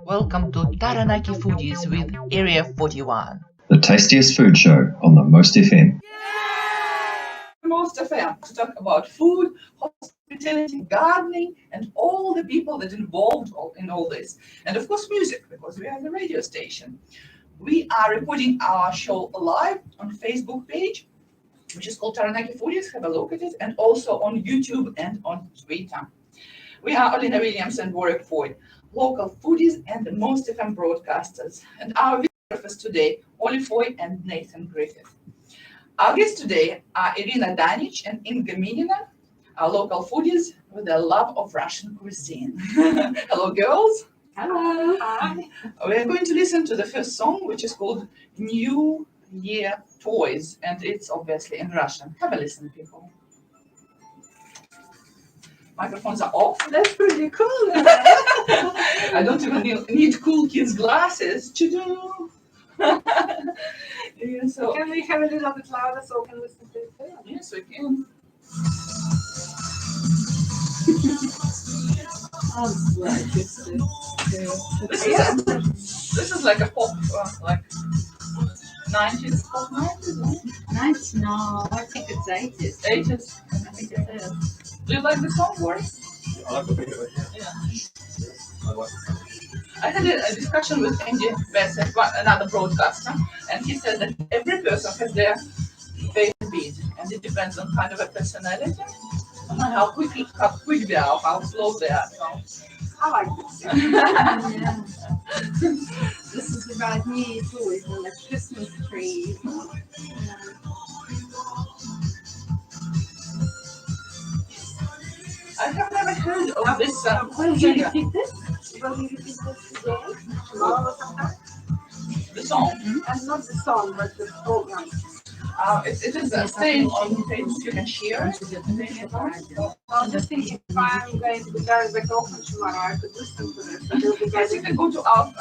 Welcome to Taranaki Foodies with Area 41. The tastiest food show on the Most FM. Most FM to talk about food, hospitality, gardening, and all the people that involved in all this. And of course, music, because we are the radio station. We are recording our show live on Facebook page, which is called Taranaki Foodies. Have a look at it, and also on YouTube and on Twitter. We are Olena Williams and Warwick, local foodies and the Most FM broadcasters. And our visitors today, Olly and Nathan Griffith. Our guests today are Irina, Danych and Inga, Minina, our local foodies with a love of Russian cuisine. Hello, girls. Hello. Hi. We are going to listen to the first song, which is called New Year Toys, and it's obviously in Russian. Have a listen, people. Microphones are off. That's pretty cool. I don't even need cool kids' glasses to do. Yeah, so Can we have a little bit louder so we can listen to it? yes, we can. This is like a pop, like 90s, pop 90s, right? 90s? No, I think it's 80s. 80s. I think it is. Do you like the song, Warwick? I like the beat of it, yeah. Yeah. I like the song. I had a discussion with Andy Bassett, another broadcaster, and he said that every person has their favorite beat, and it depends on kind of a personality, and how quick they are, how slow they are. So. I like this. Yeah. This is about me too, it's like Christmas tree. I have never heard of this Will you singer. repeat this? Will you repeat this today? Tomorrow or sometime? The song. And not the song, but the program. It is staying on page. You can share it. I'm just thinking if I'm going to be going back to Auckland tomorrow, I could listen to this. But it'll be Yes, you getting can go to our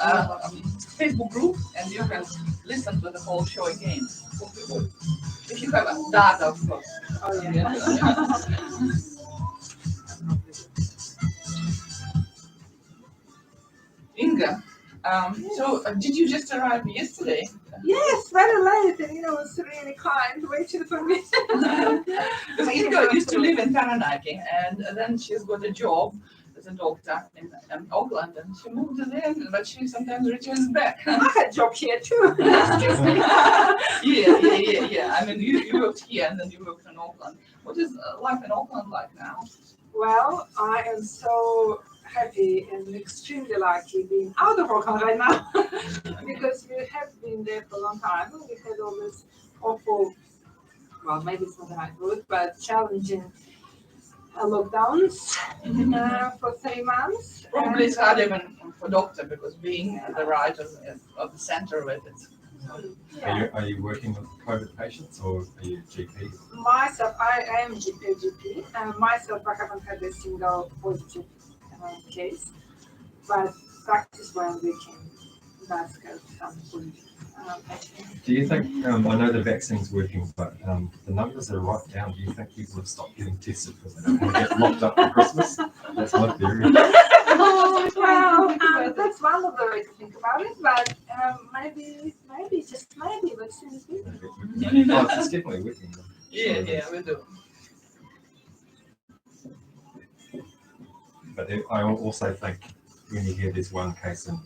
Facebook group and you can listen to the whole show again. If you have a data, of course. Oh, yeah. Inga, did you just arrive yesterday? Yes, very late, and was really kind, waiting for me. Because Inga used to live in Taranaki, and then she's got a job as a doctor in Auckland, and she moved there, but she sometimes returns back. I had a job here too. Excuse me. Yeah. I mean, you worked here, and then you worked in Auckland. What is life in Auckland like now? Well, I am so happy and extremely lucky being out of Auckland right now because we have been there for a long time. We had all this awful, well, maybe it's not the right word, but challenging lockdowns for 3 months. Probably it's hard even for doctor because being at the right of the center of it. Yeah. Are you working with COVID patients or are you GP? Myself, I am GP. Myself, I haven't had a single positive case, but practice-wise, we can ask some patients. Do you think, I know the vaccine's working, but the numbers are right down. Do you think people have stopped getting tested because they don't want to get locked up for Christmas? That's my theory. Well, that's one of the ways to think about it, but maybe, just maybe, but soon No, it's definitely working. Yeah, we do. But I also think when you hear there's one case in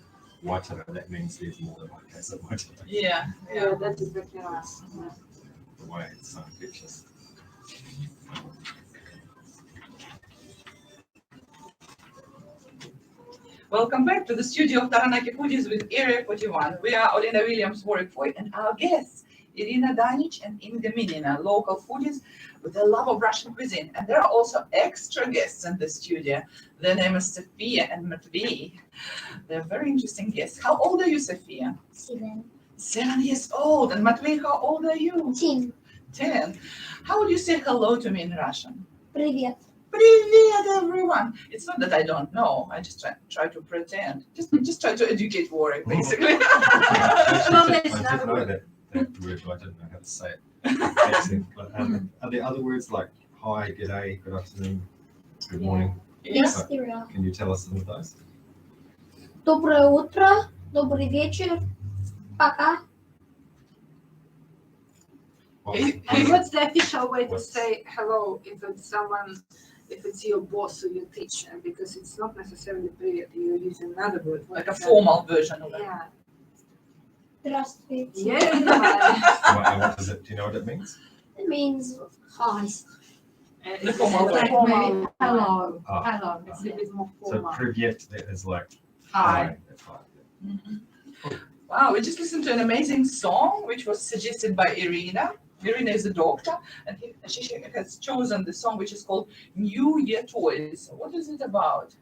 Waitara, that means there's more than one case in Waitara. Yeah. Yeah, that's exactly right. The way it's so infectious. Welcome back to the studio of Taranaki Foodies with Area 41. We are Olena Williams, Warwick, and our guests, Irina, Danych and Inga, Minina, local foodies with a love of Russian cuisine. And there are also extra guests in the studio. Their name is Sophia and Matvey. They're very interesting guests. How old are you, Sophia? 7. 7 years old. And Matvey, how old are you? 10. 10. How would you say hello to me in Russian? Привет. Привет, everyone. It's not that I don't know. I just try to pretend. Just try to educate Warwick, basically. I did know that word, but I didn't know how to say it. Accent. But, are there other words like hi, g'day, good afternoon, good morning? Yes. There are. Can you tell us some of those? Доброе утро, добрый вечер, пока. And what's the official way to say hello if it's someone, if it's your boss or your teacher? Because it's not necessarily привет, you're using another word. Like a formal version of it. Yeah. Здравствуйте. Yeah. And what does it? Do you know what it means? It means hi. It's formal like way. formal. Hello. Ah. Hello. It's a bit more So formal. privyet is like Hi. That's hi. Mhm. Wow, we just listened to an amazing song which was suggested by Irina. Irina is a doctor, and she has chosen the song which is called New Year Toys. What is it about?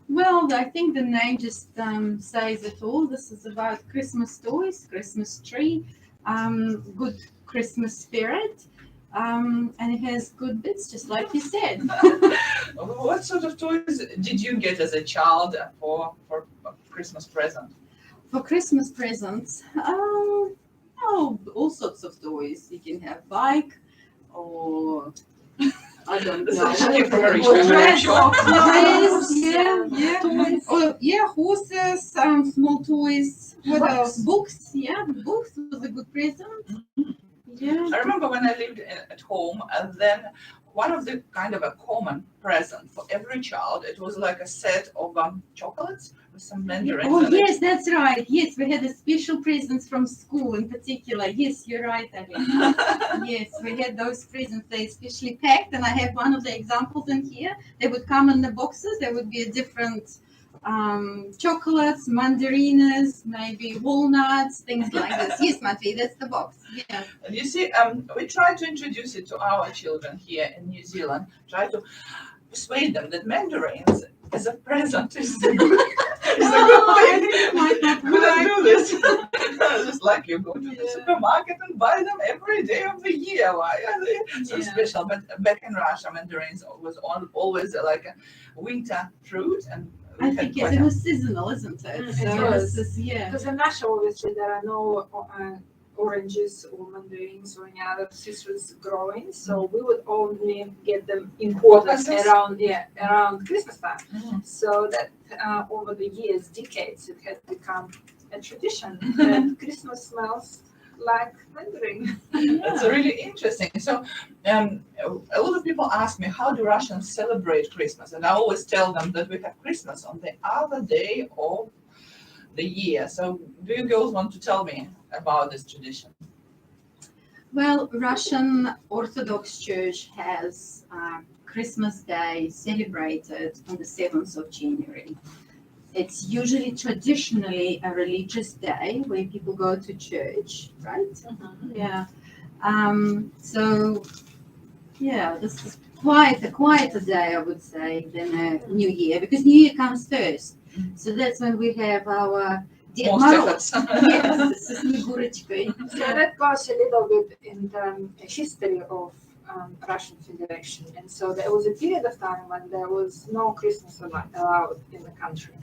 Well, I think the name just says it all. This is about Christmas toys, Christmas tree, good Christmas spirit, and it has good bits, just like you said. What sort of toys did you get as a child for a Christmas present? For Christmas presents, all sorts of toys. You can have bike, or I don't This know. is actually from a rich Or family, I'm dress, sure. or clothes, yeah. Toys. Oh, yeah, horses, small toys. What Books. else? Books, yeah, books was a good present. Yeah. I remember when I lived at home, and then one of the kind of a common present for every child, it was like a set of chocolates with some mandarins Oh, in it. yes, that's right. Yes, we had a special presents from school in particular. Yes, you're right, Olena. Yes, we had those presents. They specially packed, and I have one of the examples in here. They would come in the boxes. There would be a different chocolates, mandarinas, maybe walnuts, things like this. Yes, Matvey, that's the box. Yeah. And you see, we try to introduce it to our children here in New Zealand, try to persuade them that mandarins as a present is a good, Might not Couldn't work. do this. Just like you go to the supermarket and buy them every day of the year. Why are they so Yeah. special? But back in Russia, mandarins was always like a winter fruit, and we I had think yes, quite it a- was seasonal, isn't it? Mm, So it this was. is, yeah. Because in Russia, obviously, there are no oranges or mandarins or any other citrus growing, so we would only get them imported Processed? around Christmas time. Mhm. So that over the years, decades, it has become a tradition that Christmas smells like mandarin. That's really interesting. So, a lot of people ask me, how do Russians celebrate Christmas? And I always tell them that we have Christmas on the other day of the year. So, do you girls want to tell me about this tradition? Well, Russian Orthodox Church has Christmas Day celebrated on the 7th of January. It's usually traditionally a religious day where people go to church, right? Yeah. So, yeah, this is quite a quieter day, I would say, than a New Year, because New Year comes first. So that's when we have our Ded Most Moroz. efforts. Yes, this is Snegurочкой. So that goes a little bit in the history of Russian Federation. And so there was a period of time when there was no Christmas allowed in the country.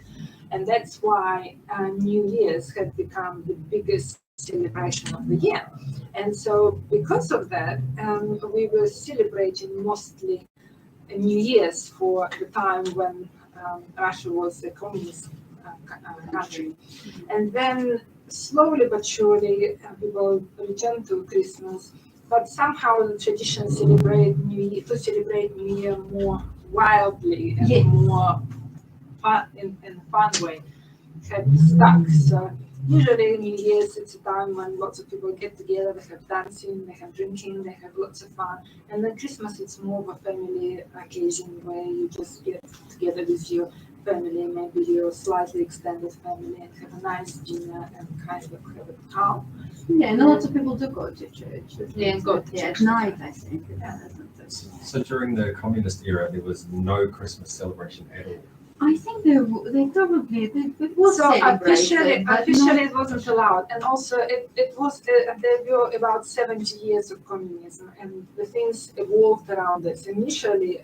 And that's why New Year's had become the biggest celebration of the year. And so because of that, we were celebrating mostly New Year's for the time when Russia was a communist country. And then slowly but surely people returned to Christmas, but somehow the tradition to celebrate New Year more wildly and Yes. more fun in a fun way had stuck. So usually New Year's, it's a time when lots of people get together, they have dancing, they have drinking, they have lots of fun. And then Christmas, it's more of a family occasion where you just get together with your family, maybe your slightly extended family, and have a nice dinner and kind of have a calm. Yeah, and lots of people do go to church. Yeah, go to Yeah, church. at night, I think. Yeah, isn't it? So during the communist era, there was no Christmas celebration at all. I think they probably it was So celebrated, but officially it wasn't allowed, and also it was there were about 70 years of communism, and the things evolved around this. Initially,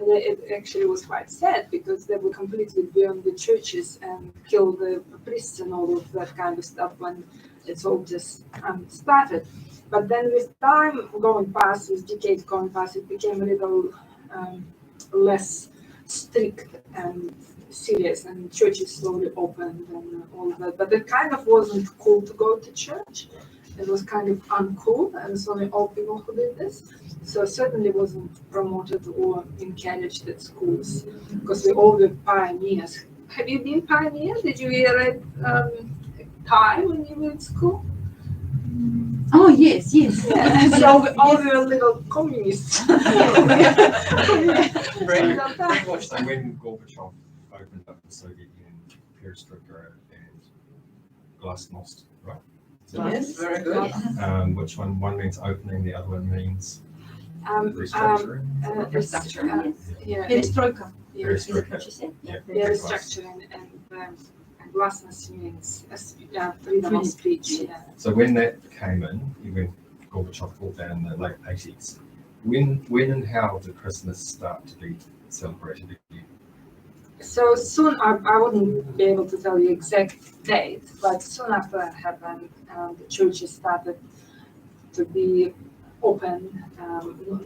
it actually was quite sad because they would completely burn the churches and kill the priests and all of that kind of stuff when it's all just started. But then with time going past, with decades going past, it became a little less strict, and serious, and churches slowly opened and all of that. But it kind of wasn't cool to go to church. It was kind of uncool, and it's only old people who did this. So certainly wasn't promoted or encouraged at schools, because we all were pioneers. Have you been pioneer? Did you wear a tie when you were at school? Oh, yes. So we all were little communists. So when Gorbachev opened up the Soviet Union, perestroika and glasnost, right? Yes, very good. Which one means opening, the other one means Restructuring. Restructuring, Yeah, Perestroika. yes. Is it what you said? Yeah. Yeah, restructuring and glasnost means freedom of speech. Yeah. So when that came in, when Gorbachev brought that in the late 80s, when and how did Christmas start to be celebrated again? So soon, I wouldn't be able to tell you exact date, but soon after that happened, the churches started to be open,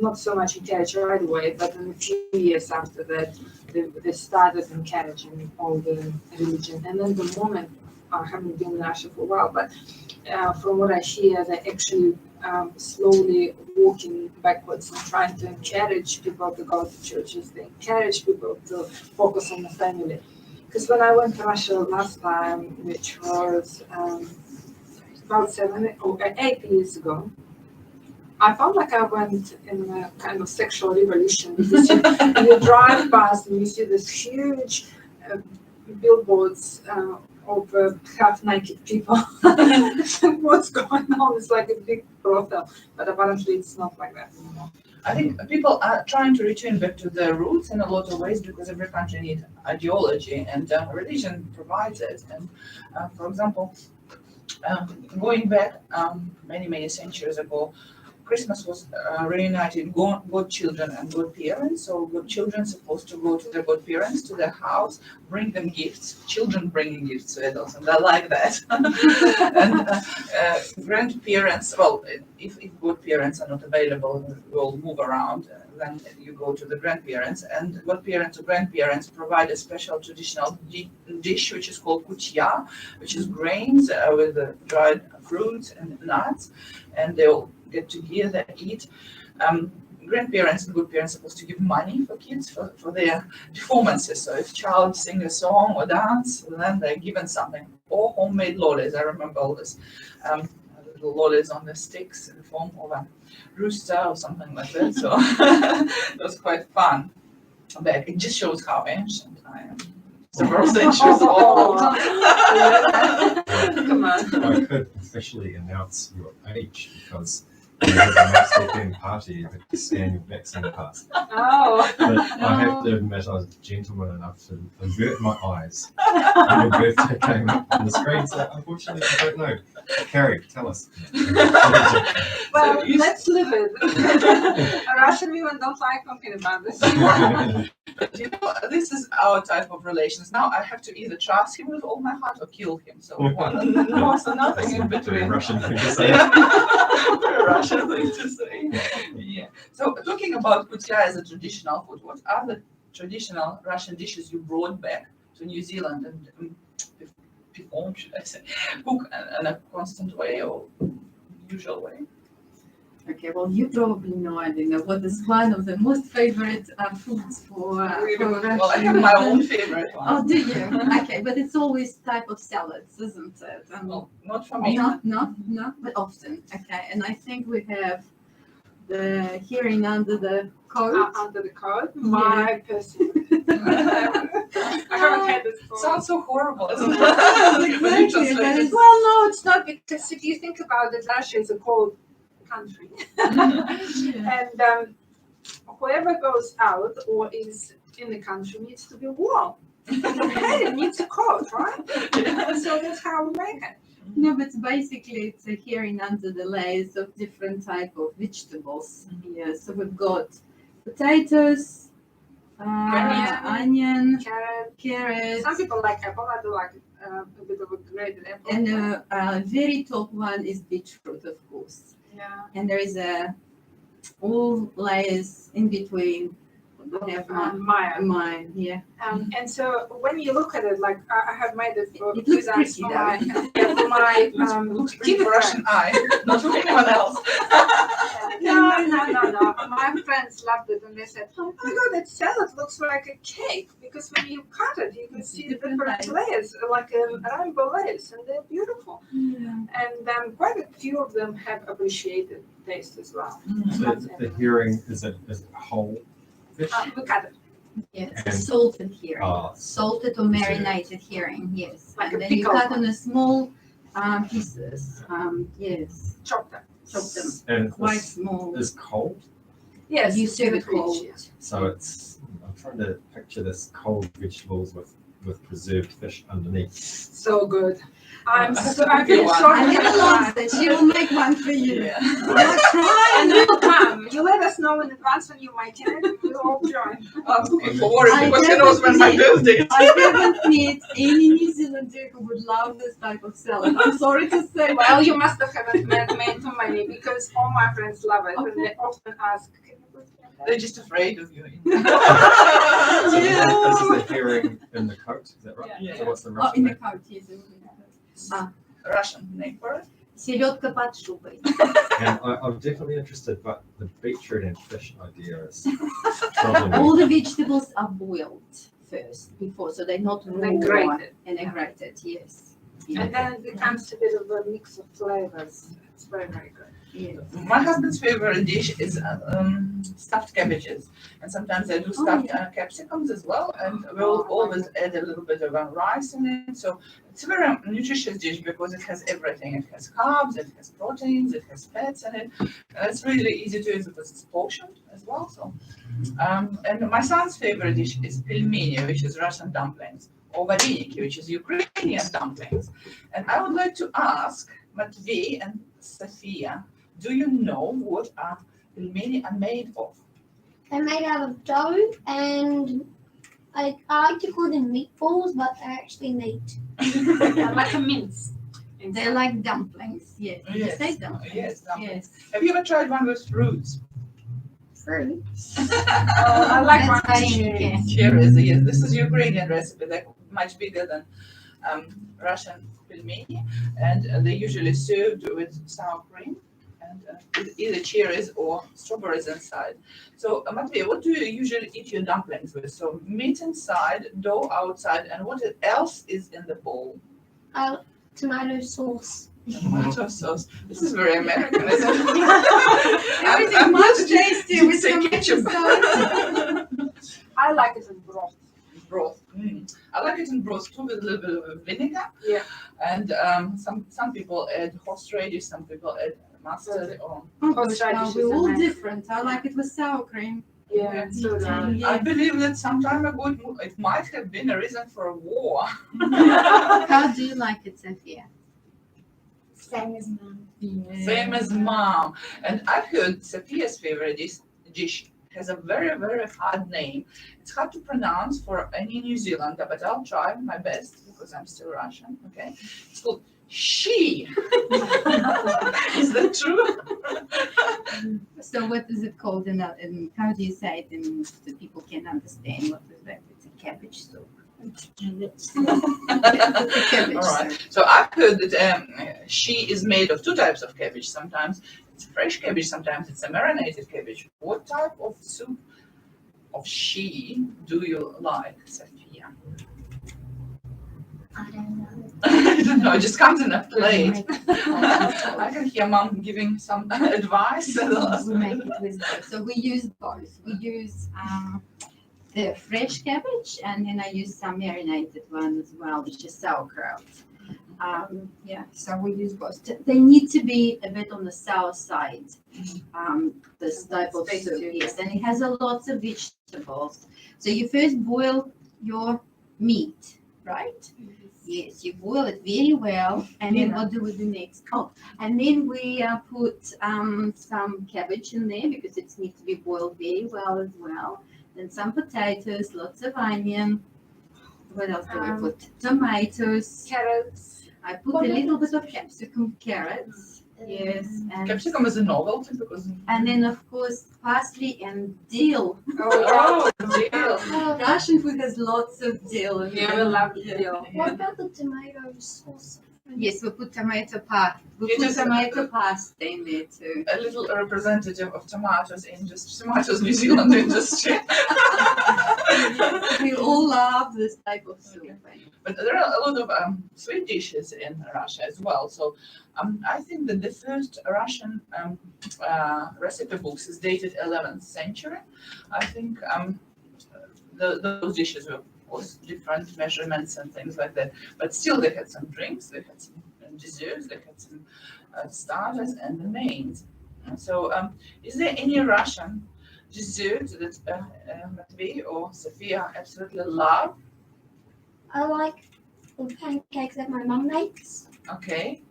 not so much encouraged right away, but in a few years after that, they started encouraging all the religion. And then the moment, I haven't been in Russia for a while, but from what I hear, they're actually slowly walking backwards and trying to encourage people to go to churches. They encourage people to focus on the family. Because when I went to Russia last time, which was about 7 or 8 years ago, I felt like I went in a kind of sexual revolution. Because you drive past and you see this huge billboards of half-naked people. What's going on? It's like a big brothel, but apparently it's not like that anymore. I think people are trying to return back to their roots in a lot of ways, because every country needs ideology, and religion provides it. And for example, going back many centuries ago, Christmas was reunited godchildren and godparents. So godchildren supposed to go to their godparents, to their house, bring them gifts, children bringing gifts to adults, and I like that. And grandparents, well, if godparents are not available, we'll move around. Then you go to the grandparents, and godparents or grandparents provide a special traditional dish, which is called kutya, which is grains with dried fruits and nuts, and they'll get together, eat. Grandparents and godparents are supposed to give money for kids for their performances. So if child sing a song or dance, then they're given something. Or homemade lollies. I remember all this. Little lollies on the sticks in the form of a rooster or something like that. So it was quite fun. But it just shows how ancient I am. Several centuries old. Come on. I could officially announce your age because you have a nice weekend party to scan your vaccine pass. Oh. But I have to admit I was gentleman enough to avert my eyes when your birthday came up on the screen, so unfortunately I don't know. Carrie, tell us. Well, let's live it. Russian women don't like talking about this. But you know, this is our type of relations. Now I have to either trust him with all my heart or kill him. So nothing in That's a very between. Russian thing to say. Very Russian thing to say. Yeah. So talking about kutya as a traditional food, what are the traditional Russian dishes you brought back to New Zealand and perform, should I say, cook in a constant way or usual way? Okay, well, you probably know, Irina, what is one of the most favorite foods for Well, I Russian have my own people. favorite one. Oh, do you? Okay, but it's always type of salads, isn't it? Well, not for me. Not, but often. Okay, and I think we have the hearing under the coat. Under the coat, my personal. I haven't had this for. Sounds so horrible, isn't it? Exactly, but it's- Well, no, it's not, because if you think about it, Russia is a cold country. And whoever goes out or is in the country needs to be warm. It needs a coat, right? So that's how we make it. No, but basically it's a hearing under the layers of different type of vegetables. Yeah, so we've got potatoes, onion, carrots, Some people like apple. I do like a bit of a grated apple. and the very top one is beetroot, of course. Yeah. And there is all layers in between look have at Maya. Mine, yeah. And so when you look at it, like I have made it for It looks designs pretty, for though. my Looks pretty for Russian eye, not for anyone else. No. My friends loved it and they said, "Oh my God, that salad looks like a cake because when you cut it, you can see the different layers, like rainbow layers, and they're beautiful." And quite a few of them have appreciated taste as well. So the herring is it whole fish? We cut it. Yeah, it's a And- salted herring. Salted or Preserved. marinated herring, yes. Like and a then you pickle. cut on the small pieces. Yes, Chop them. chop them And quite this small. is cold, Yes, You serve it rich, cold. yes. so it's. I'm trying to picture this cold vegetables with preserved fish underneath. So good. I Okay, feel one. sorry. Irina loves it. She will make one for you. Yeah. You're trying. And we'll come. You let us know in advance when you might it. We'll all join. I'm looking forward I because he knows when my definitely- birthday is. I haven't met any New Zealander who would love this type of salad. I'm sorry to say. Well, you must have haven't met too many because all my friends love it and they often ask, "Can you put me on that?" They're just afraid of you. So this is the herring in the coat, is that right? Yeah. So what's the Oh, Russian in the name? coat, yes. Russian name for it. Селедка под шубой. And I'm definitely interested, but the beetroot and fish idea is troubling me. All the vegetables are boiled first before, so they're not raw. Then grated. And they're grated, yes. And then it becomes a bit of a mix of flavors. It's very, very good. Yes. My husband's favorite dish is stuffed cabbages, and sometimes I do stuffed capsicums as well. And we'll always add a little bit of rice in it. So it's a very nutritious dish because it has everything. It has carbs, it has proteins, it has fats in it. And it's really easy to use because it's portioned as well. So, and my son's favorite dish is pelmeni, which is Russian dumplings, or vareniki, which is Ukrainian dumplings. And I would like to ask Matvey and Sophia, do you know what pelmeni are made of? They're made out of dough, and I like to call them meatballs, but they're actually meat. Like a mince. They're like dumplings, yes. Did you Yes. say dumplings? Yes, dumplings. Yes. Have you ever tried one with fruits? Fruit. I like That's one vareniki. Cherries, yes. This is Ukrainian recipe. They're much bigger than Russian pelmeni, and they're usually served with sour cream and with either cherries or strawberries inside. So, Matvey, what do you usually eat your dumplings with? So, meat inside, dough outside, and what else is in the bowl? Tomato sauce. Tomato sauce. This is very American, isn't it? Everything much tastier with say tomato ketchup. sauce. I like it in broth. Broth. I like it in broth too with a little bit of vinegar. Yeah. And some people add horseradish, some people add mustard. Or Oh, Horseradish gosh, is we're all amazing. different. I like it with sour cream. Yeah, so do I. Yeah. I believe that some time ago it might have been a reason for a war. How do you like it, Sophia? Same as mine. Same as mom. And I've heard Sophia's favorite dish has a very, very hard name. It's hard to pronounce for any New Zealander, but I'll try my best because I'm still Russian. Okay, it's called she. Is that true? So what is it called in how do you say it in so people can understand what is that? It's a cabbage soup. It's a cabbage All right. soup. So I've heard that she is made of two types of cabbage. Sometimes it's fresh cabbage, sometimes it's a marinated cabbage. What type of soup of she do you like, Sophia? I don't know. I don't know, it just comes in a plate. We I can hear mom giving some advice. make it with both. So we use both. We use the fresh cabbage, and then I use some marinated one as well, which is sauerkraut. So we use both. They need to be a bit on the sour side. This type of soup, yes, and it has a lot of vegetables. So you first boil your meat, right? Yes, you boil it very well, and then what do we do next? Oh, and then we put some cabbage in there because it needs to be boiled very well as well. Then some potatoes, lots of onion. What else do we put? Tomatoes. Carrots. I put a little bit of capsicum, carrots. Yes, and Capsicum is a novelty because. then of course parsley and dill. Oh, dear. Russian food has lots of dill. Yeah, we love dill. What about the tomato sauce? Yes, we put tomato paste. We You put just- tomato pasta in there too. A little representative of tomatoes New Zealand industry. We all love this type of soup. But there are a lot of sweet dishes in Russia as well. So I think that the first Russian recipe books is dated 11th century. I think those dishes were, of course, different measurements and things like that. But still, they had some drinks, they had some desserts, they had some starters and the mains. And so, is there any Russian dessert that Matvey or Sophia absolutely love? I like the pancakes that my mum makes. Okay.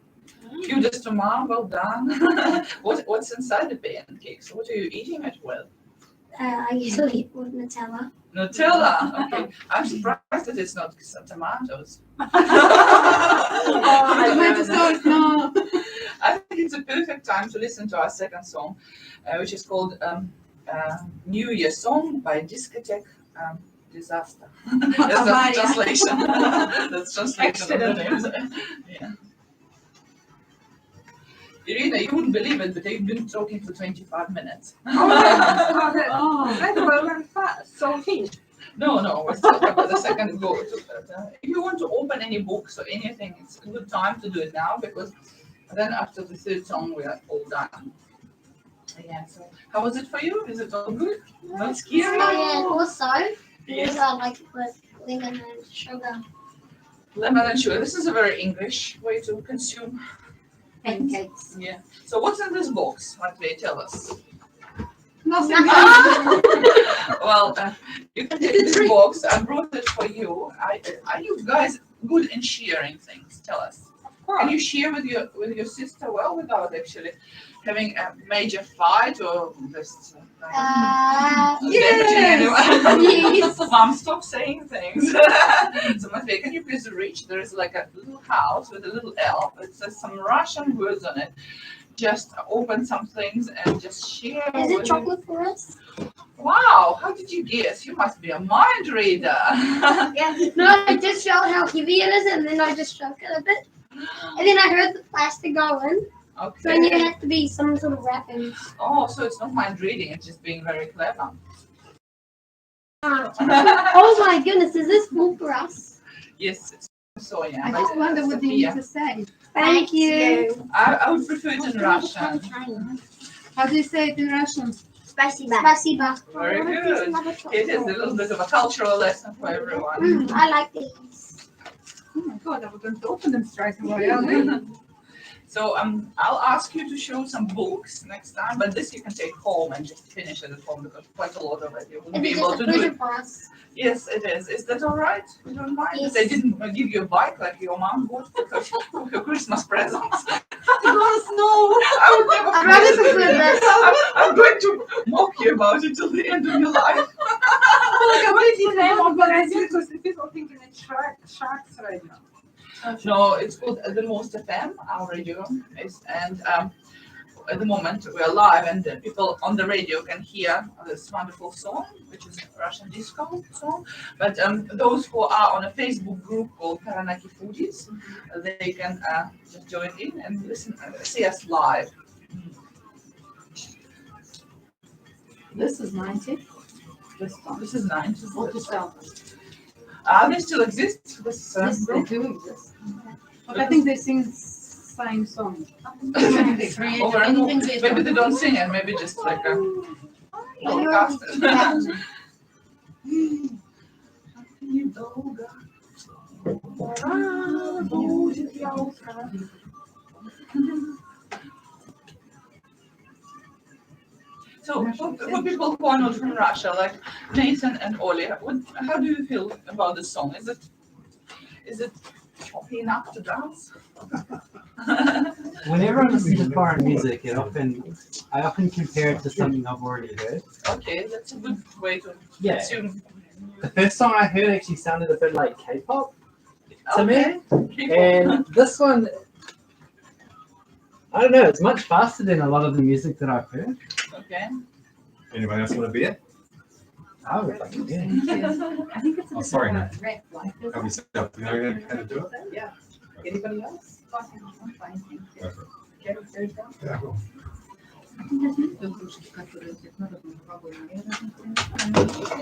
Kudos to mom, well done. What's inside the pancakes? What are you eating it with? I usually eat with Nutella. Nutella. Okay. I'm surprised that it's not some tomatoes. Tomato sauce, no. I think it's a perfect time to listen to our second song, which is called New Year Song by Discotheque Disaster. That's the translation. That's translation of the names. Yeah. Irina, you wouldn't believe it, but they've been talking for 25 minutes. That went fast. So finished. No, we're still about the second go. If you want to open any books or anything, it's a good time to do it now because then after the third song, we are all done. Yeah, so how was it for you? Is it all good? Not scary? And also, Yes. I like it with lemon and sugar. Lemon and sugar. This is a very English way to consume. Pancakes. Yeah. So what's in this box? Matvey, tell us. Nothing. Well, you can take this box. I brought it for you. Are you guys good in sharing things? Tell us. Can you share with your sister well without actually having a major fight or just Yes. Mom, stop saying things. So Matvey, can you please reach? There is like a little house with a little elf. It says some Russian words on it. Just open some things and just share. Is it chocolate for us? Wow, how did you guess? You must be a mind reader. Yeah. No, I just felt how heavy it is, and then I just shook it a bit. And then I heard the plastic going. So I knew it Okay. had to be some sort of wrapping. Oh, so it's not mind reading, it's just being very clever. Oh my goodness, is this full for us? Yes, it's so yeah. I but, just wonder what they need Sophia, to say. Thank you. I would prefer it in Russian. How do you say it in Russian? Спасибо. Спасибо. Very good. It is a little bit of a cultural lesson for everyone. I like these. Oh my god, I was going to open them straight away. aren't I? So I'll ask you to show some books next time, but this you can take home and just finish it at home because quite a lot of it you wouldn't be It's able just a to do pleasure it. for us. Yes, it is. Is that all right? You don't mind? Yes. They didn't give you a bike like your mom bought for her Christmas presents. I would never I'd rather forget prefer it. this. I'm going to mock you about it till the end of your life. Because the people thinking it's sharks right now. No, it's called The Most FM, our radio is, and at the moment we are live and the people on the radio can hear this wonderful song, which is a Russian disco song. But those who are on a Facebook group called Taranaki Foodies, they can just join in and listen, see us live. This is 90. This is nice. 47. They still exist, this Yes, they group? do exist. But I think they sing same song. Maybe they create Over and over. anything better. Maybe they don't sing it, maybe just like a podcast. So for people who are not from Russia, like Nathan and Olly, how do you feel about the song? Is it choppy enough to dance? Whenever I listen to foreign music, I often compare it to something I've already heard. Okay, that's a good way to Yeah. assume. The first song I heard actually sounded a bit like K-pop to me, Okay. and this one, I don't know. It's much faster than a lot of the music that I've heard. Okay. Anybody else want a beer? I would like to. Yeah. I think it's a Oh, bit sorry, of a no. red light. Help yourself. Do you know how to do it? Yeah. Anybody else? I'm fine, thank you. Go for it. Okay, there you go. Yeah, cool. I think that's not the кружки, которые здесь надо попробовать, наверное.